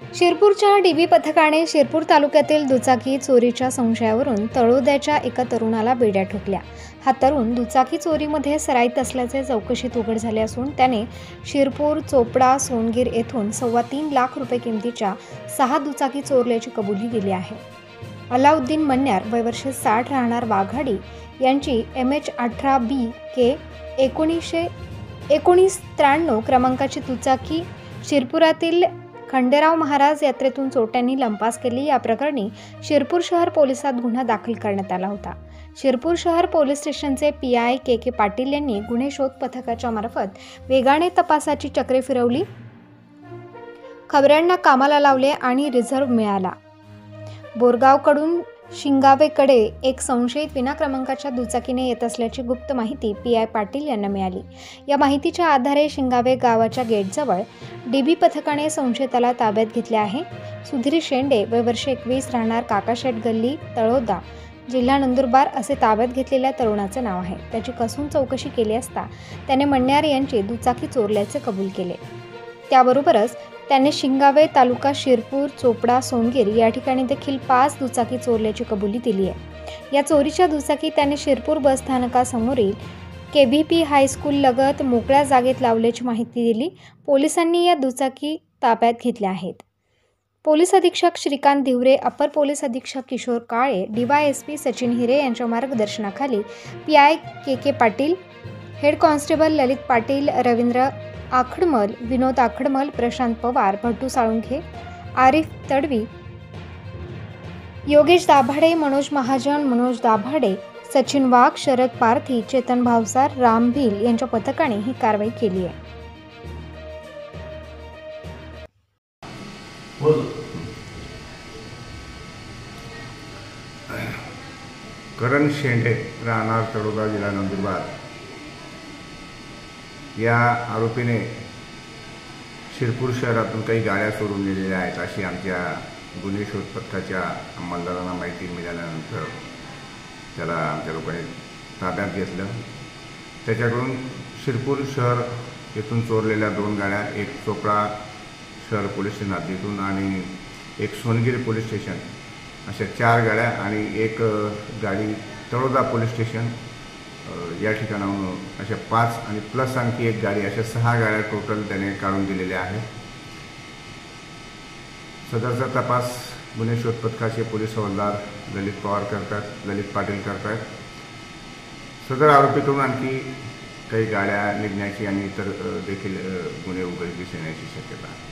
शिरपूरच्या dB पथकाने शिरपूर तालुक्यातील दुचाकी चोरीच्या संशयावरून तळोद्याच्या एका तरुणाला बेड्या ठोकल्या। हा तरुण दुचाकी चोरीमध्ये सराईत असल्याचे चौकशीत उघड झाले असून त्याने शिरपूर, चोपडा, सोनगीर येथून 3.25 लाख रुपये किमतीच्या 6 दुचाकी चोरल्याची कबुली दिली आहे। अलाउद्दीन मन्यार वय वर्ष 60 राहणार वाघाडी यांची MH18B-K 1993 क्रमांकाची दुचाकी शिरपुरातील खंडेराव महाराज यात्रेतून चोरट्यांनी लंपास केली। या प्रकरणी शिरपूर शहर पोलिसात गुन्हा दाखल करण्यात आला होता। शिरपूर शहर पोलीस स्टेशनचे PI KK पाटील यांनी गुन्हे शोध पथकाच्या मार्फत वेगाने तपासाची चक्रे फिरवली, खबऱ्यांना कामाला लावले आणि रिझर्व्ह मिळाला। बोरगावकडून शिंगावेकडे एक संशयित विना क्रमांकाच्या दुचाकीने येत असल्याची गुप्त माहिती PI पाटील यांना मिळाली। या माहितीच्या आधारे शिंगावे गावाच्या गेटजवळ डीबी पथकाने संशयिताला ताब्यात घेतले आहे। सुधीर शेंडे वय वर्ष 21 राहणार काकाशेट गल्ली, तळोदा, जिल्हा नंदुरबार असे ताब्यात घेतलेल्या तरुणाचे नाव आहे। त्याची कसून चौकशी केली असता त्याने मन्यार यांची दुचाकी चोरल्याचे कबूल केले। त्याबरोबरच त्याने शिंगावे तालुका शिरपूर, चोपडा, सोनगीर या ठिकाणी देखील 5 दुचाकी चोरल्याची कबुली दिली आहे। या चोरीच्या दुचाकी त्याने शिरपूर बस स्थानकासमोरील KVP हायस्कूल लगत मोकळ्या जागेत लावल्याची माहिती दिली। पोलिसांनी या दुचाकी ताब्यात घेतल्या आहेत। पोलीस अधीक्षक श्रीकांत धिवरे, अपर पोलीस अधीक्षक किशोर काळे, DYSP सचिन हिरे यांच्या मार्गदर्शनाखाली PI KK Patil, head constable Lalit Patil, Ravindra Akhadmal, Vinod Akhadmal, Prashant Pawar, Bhattu Salunkhe, Arif Tadvi, Yogesh Dabhade, Manoj Mahajan, Manoj Dabhade, Sachin Wagh, Sharad Parthi, Chetan Bhavsar, Ram Bhil यांच्या पथकाने ही कारवाई केली आहे। करण शेंडे राहणार तळोदा, जिल्हा नंदुरबार या आरोपीने शिरपूर शहरातून काही गाड्या चोरून नेलेल्या आहेत अशी आमच्या गुन्हे शोध पथकाच्या अंमलदारांना माहिती मिळाल्यानंतर त्याला आमच्या लोकांनी ताब्यात घेतलं। त्याच्याकडून शिरपूर शहर येथून चोरलेल्या 2 गाड्या, एक चोपडा शहर पोलीस स्टेशन हद्दीतून आणि एक सोनगीर पोलीस स्टेशन अशा 4 गाड्या आणि एक गाडी तळोदा पोलीस स्टेशन या ठिकाणाहून अशा 5 आणि प्लस आणखी एक गाडी अशा 6 गाड्या टोटल त्याने काढून दिलेल्या आहेत। सदरचा तपास गुन्हे शोध पथकाचे पोलीस हवालदार ललित पाटील करतात। सदर आरोपीकडून आणखी काही गाड्या निघण्याची आणि इतर देखील गुन्हे उघडकीस येण्याची शक्यता आहे।